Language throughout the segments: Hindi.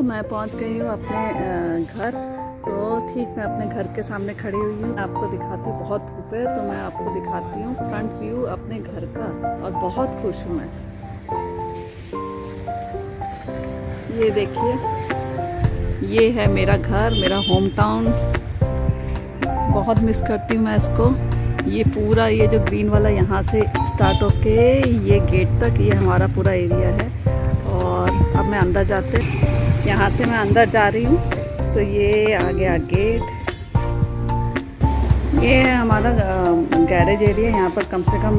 मैं पहुंच गई हूँ अपने घर। तो ठीक मैं अपने घर के सामने खड़ी हुई हूँ। आपको दिखाती हूँ, बहुत धूप है तो मैं आपको दिखाती हूँ फ्रंट व्यू अपने घर का, और बहुत खुश हूँ मैं। ये देखिए, ये है मेरा घर, मेरा होम टाउन। बहुत मिस करती हूँ मैं इसको। ये पूरा ये जो ग्रीन वाला यहाँ से स्टार्ट होके ये गेट तक, ये हमारा पूरा एरिया है। और अब मैं अंदर जाते, यहाँ से मैं अंदर जा रही हूँ। तो ये आ गया गेट। ये है हमारा गैरेज एरिया। यहाँ पर कम से कम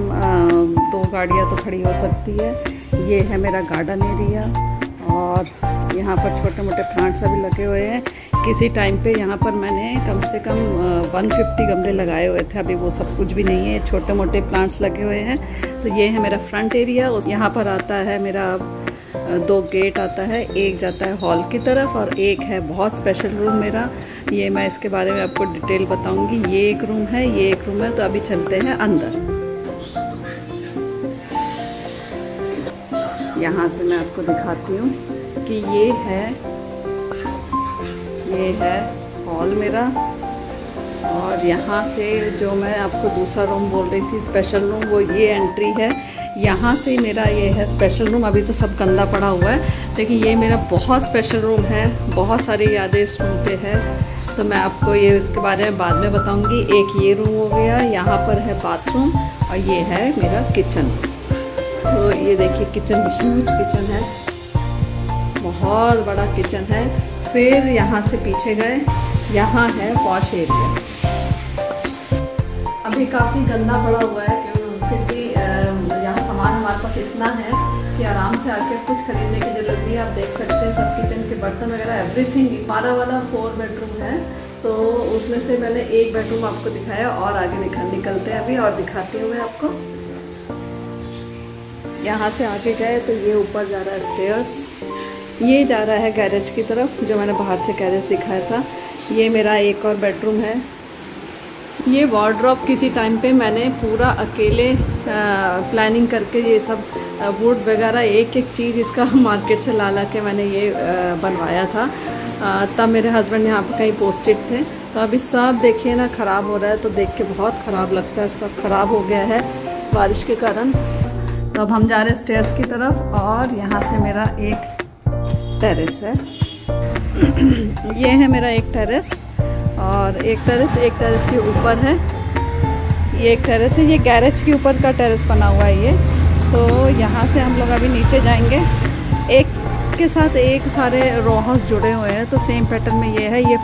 2 गाड़ियाँ तो खड़ी हो सकती है। ये है मेरा गार्डन एरिया, और यहाँ पर छोटे मोटे प्लांट्स अभी लगे हुए हैं। किसी टाइम पे यहाँ पर मैंने कम से कम 150 गमले लगाए हुए थे। अभी वो सब कुछ भी नहीं है, छोटे मोटे प्लांट्स लगे हुए हैं। तो ये है मेरा फ्रंट एरिया। यहाँ पर आता है मेरा 2 गेट आता है, एक जाता है हॉल की तरफ और एक है बहुत स्पेशल रूम मेरा। ये मैं इसके बारे में आपको डिटेल बताऊंगी। ये एक रूम है, ये एक रूम है। तो अभी चलते हैं अंदर। यहाँ से मैं आपको दिखाती हूँ कि ये है हॉल मेरा। और यहाँ से जो मैं आपको दूसरा रूम बोल रही थी, स्पेशल रूम, वो ये एंट्री है। यहाँ से मेरा ये है स्पेशल रूम। अभी तो सब गंदा पड़ा हुआ है, लेकिन ये मेरा बहुत स्पेशल रूम है। बहुत सारी यादें इस रूम पे है। तो मैं आपको ये इसके बारे में बाद में बताऊंगी। एक ये रूम हो गया, यहाँ पर है बाथरूम, और ये है मेरा किचन। तो ये देखिए किचन, ह्यूज किचन है, बहुत बड़ा किचन है। फिर यहाँ से पीछे गए, यहाँ है वॉश एरिया। अभी काफ़ी गंदा पड़ा हुआ है, फिर भी यहाँ सामान हमारे पास इतना है कि आराम से आके कुछ खरीदने की ज़रूरत नहीं है। आप देख सकते हैं सब किचन के बर्तन वगैरह एवरीथिंग। हमारा वाला 4 बेडरूम है, तो उसमें से मैंने एक बेडरूम आपको दिखाया, और आगे निकलते हैं अभी और दिखाती हूँ मैं आपको। यहाँ से आगे गए तो ये ऊपर जा रहा है स्टेयर्स। ये जा रहा है गैरेज की तरफ, जो मैंने बाहर से गैरेज दिखाया था। ये मेरा एक और बेडरूम है। ये वार्डरोब किसी टाइम पे मैंने पूरा अकेले प्लानिंग करके, ये सब वुड वगैरह एक एक चीज़ इसका मार्केट से ला के मैंने ये बनवाया था। तब मेरे हस्बैंड यहाँ पर कहीं पोस्टेड थे। तो अभी सब देखिए ना ख़राब हो रहा है, तो देख के बहुत ख़राब लगता है। सब ख़राब हो गया है बारिश के कारण। तो अब हम जा रहे हैं स्टेयर्स की तरफ, और यहाँ से मेरा एक टेरेस है। ये है मेरा एक टेरेस, और एक टेरेस के ऊपर है। ये एक टेरेस है, ये गैरेज के ऊपर का टेरेस बना हुआ है ये। तो यहाँ से हम लोग अभी नीचे जाएंगे। एक के साथ एक सारे रो हाउस जुड़े हुए हैं, तो सेम पैटर्न में ये है। ये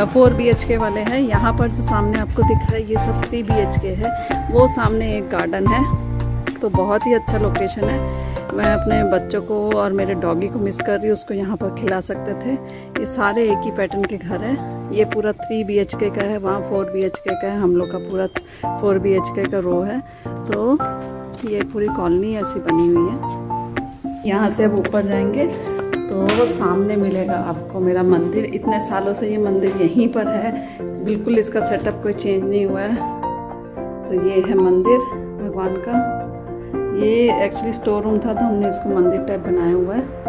4 BHK वाले हैं। यहाँ पर जो सामने आपको दिख रहा है ये सब 3 BHK है। वो सामने एक गार्डन है, तो बहुत ही अच्छा लोकेशन है। मैं अपने बच्चों को और मेरे डॉगी को मिस कर रही हूँ, उसको यहाँ पर खिला सकते थे। ये सारे एक ही पैटर्न के घर हैं। ये पूरा 3 BHK का है, वहाँ 4 BHK का है। हम लोग का पूरा 4 BHK का रो है। तो ये पूरी कॉलोनी ऐसी बनी हुई है। यहाँ से अब ऊपर जाएंगे तो सामने मिलेगा आपको मेरा मंदिर। इतने सालों से ये मंदिर यहीं पर है, बिल्कुल इसका सेटअप कोई चेंज नहीं हुआ है। तो ये है मंदिर भगवान का। ये एक्चुअली स्टोर रूम था, तो हमने इसको मंदिर टाइप बनाया हुआ है।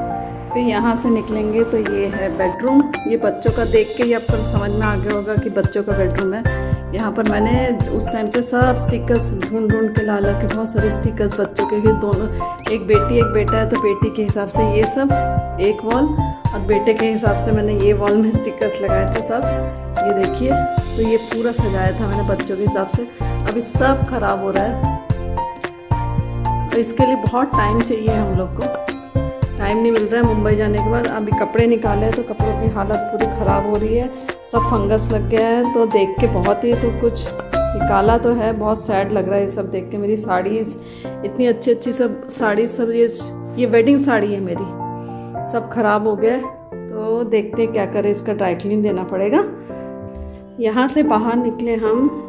फिर यहाँ से निकलेंगे तो ये है बेडरूम। ये बच्चों का देख के ही आपको समझ में आ गया होगा कि बच्चों का बेडरूम है। यहाँ पर मैंने उस टाइम पे सब स्टिकर्स ढूंढ के ला के, बहुत सारे स्टिकर्स बच्चों के, दोनों, एक बेटी एक बेटा है, तो बेटी के हिसाब से ये सब एक वॉल, और बेटे के हिसाब से मैंने ये वॉल में स्टिकर्स लगाए थे सब। ये देखिए, तो ये पूरा सजाया था मैंने बच्चों के हिसाब से। अभी सब खराब हो रहा है, तो इसके लिए बहुत टाइम चाहिए हम लोग को। टाइम नहीं मिल रहा है मुंबई जाने के बाद। अभी कपड़े निकाले तो कपड़ों की हालत पूरी ख़राब हो रही है, सब फंगस लग गया है। तो देख के बहुत ही, तो कुछ निकाला तो है, बहुत सैड लग रहा है ये सब देख के। मेरी साड़ीज़ इतनी अच्छी अच्छी सब साड़ी, सब ये वेडिंग साड़ी है मेरी, सब खराब हो गया। तो देखते क्या करें, इसका ड्राई क्लीन देना पड़ेगा। यहाँ से बाहर निकले हम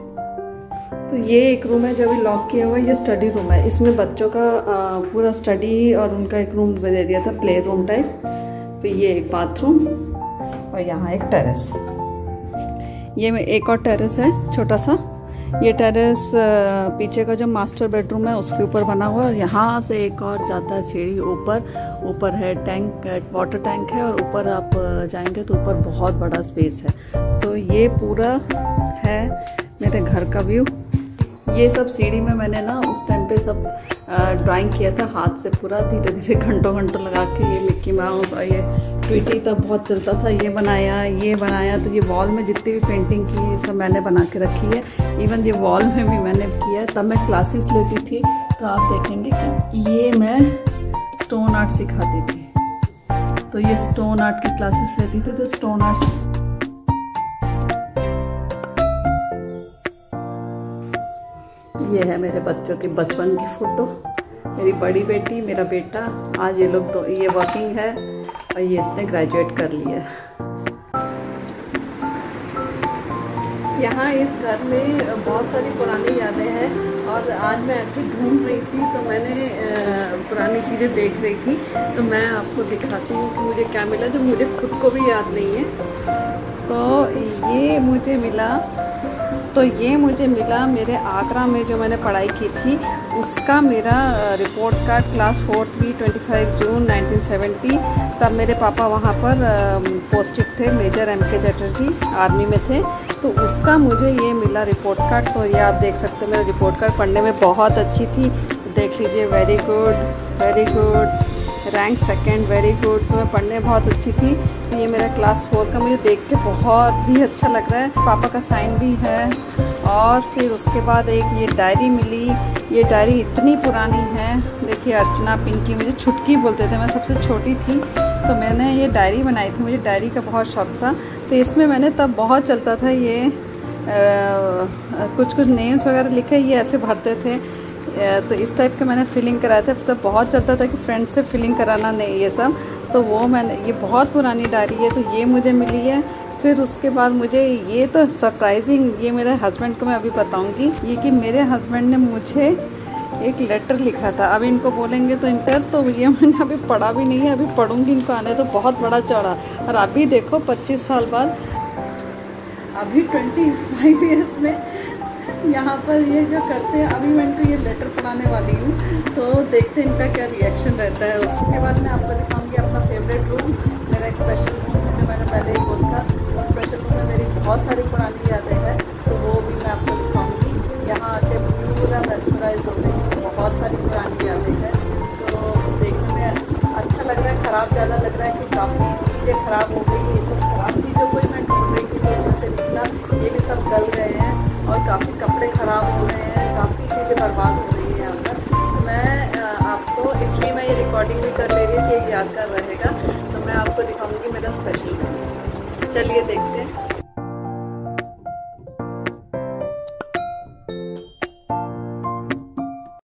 तो ये एक रूम है जो अभी लॉक किया हुआ है। ये स्टडी रूम है। इसमें बच्चों का पूरा स्टडी और उनका एक रूम दे दिया था, प्ले रूम टाइप। फिर ये एक बाथरूम, और यहाँ एक टेरेस। ये में एक और टेरेस है छोटा सा। ये टेरेस पीछे का जो मास्टर बेडरूम है उसके ऊपर बना हुआ है और यहाँ से एक और जाता है सीढ़ी ऊपर है टैंक, वाटर टैंक है और ऊपर आप जाएंगे तो ऊपर बहुत बड़ा स्पेस है। तो ये पूरा है मेरे घर का व्यू। ये सब सीढ़ी में मैंने ना उस टाइम पे सब ड्राइंग किया था हाथ से, पूरा धीरे धीरे घंटों लगा के। ये मिक्की माउस और ये ट्विटी तब बहुत चलता था, ये बनाया। तो ये वॉल में जितनी भी पेंटिंग की सब मैंने बना के रखी है। इवन ये वॉल में भी मैंने किया है। तब मैं क्लासेस लेती थी तो आप देखेंगे कि ये मैं स्टोन आर्ट सिखाती थी। तो ये स्टोन आर्ट की क्लासेस लेती थी। तो स्टोन आर्ट्स ये है मेरे बच्चों की बचपन की फ़ोटो, मेरी बड़ी बेटी, मेरा बेटा। आज ये लोग तो ये वर्किंग है और ये इसने ग्रेजुएट कर लिया। यहाँ इस घर में बहुत सारी पुरानी यादें हैं और आज मैं ऐसे घूम रही थी तो मैंने पुरानी चीज़ें देख रही थी। तो मैं आपको दिखाती हूँ कि मुझे क्या मिला जो मुझे खुद को भी याद नहीं है। तो ये मुझे मिला मेरे आगरा में जो मैंने पढ़ाई की थी उसका मेरा रिपोर्ट कार्ड, क्लास 4th भी 25 जून 1970। तब मेरे पापा वहाँ पर पोस्टेड थे, मेजर MK चटर्जी आर्मी में थे। तो उसका मुझे ये मिला रिपोर्ट कार्ड। तो ये आप देख सकते हैं मेरा रिपोर्ट कार्ड पढ़ने में बहुत अच्छी थी। देख लीजिए, very good, rank 2nd, very good. तो मैं पढ़ने में बहुत अच्छी थी। ये मेरा क्लास 4 का मुझे देख के बहुत ही अच्छा लग रहा है। पापा का साइन भी है। और फिर उसके बाद एक ये डायरी मिली। ये डायरी इतनी पुरानी है, देखिए अर्चना पिंकी, मुझे छुटकी बोलते थे, मैं सबसे छोटी थी। तो मैंने ये डायरी बनाई थी, मुझे डायरी का बहुत शौक़ था। तो इसमें मैंने तब बहुत चलता था ये कुछ नेम्स वगैरह लिखे, ये ऐसे भरते थे। तो इस टाइप के मैंने फिलिंग कराए थे। तब बहुत चलता था कि फ्रेंड से फिलिंग कराना नहीं ये सब। तो वो मैंने, ये बहुत पुरानी डायरी है तो ये मुझे मिली है। फिर उसके बाद मुझे ये तो सरप्राइजिंग, ये मेरे हस्बैंड को मैं अभी बताऊंगी, ये कि मेरे हस्बैंड ने मुझे एक लेटर लिखा था। अभी इनको बोलेंगे तो इंटर, तो ये मैंने अभी पढ़ा भी नहीं है, अभी पढ़ूंगी, इनको आने तो बहुत बड़ा चौड़ा। और अभी देखो 25 साल बाद, अभी 25 ईयर्स में यहाँ पर ये जो करते हैं, अभी मैं इनको ये लेटर पढ़ाने वाली हूँ। तो देखते हैं इनका क्या रिएक्शन रहता है। उसके बाद मैं आपको दिखाऊंगी अपना फेवरेट रूम, मेरा एक स्पेशल रूम है जो मैंने पहले ही बोला था। उस स्पेशल रूम में मेरी बहुत सारी पुरानी यादें हैं, तो वो भी मैं आपको दिखाऊंगी। यहाँ आके पूरा मेस्मराइज हो गई, बहुत सारी पुरानी यादें हैं। तो देखने में अच्छा लग रहा है, ख़राब ज़्यादा लग रहा है कि काफ़ी चीज़ें ख़राब हो गई। ये सब ख़राब चीज़ों को ही मैं ढूंढ रही थी तो उसमें से निकला, ये भी सब गल गए हैं और काफ़ी कपड़े ख़राब हो रहे हैं, काफ़ी चीज़ें बर्बाद हो रही हैं यहाँ पर। तो मैं आपको, इसलिए मैं ये रिकॉर्डिंग भी कर ले रही हूँ कि एक यादगार रहेगा। तो मैं आपको दिखाऊंगी मेरा स्पेशल रूम। चलिए देखते हैं।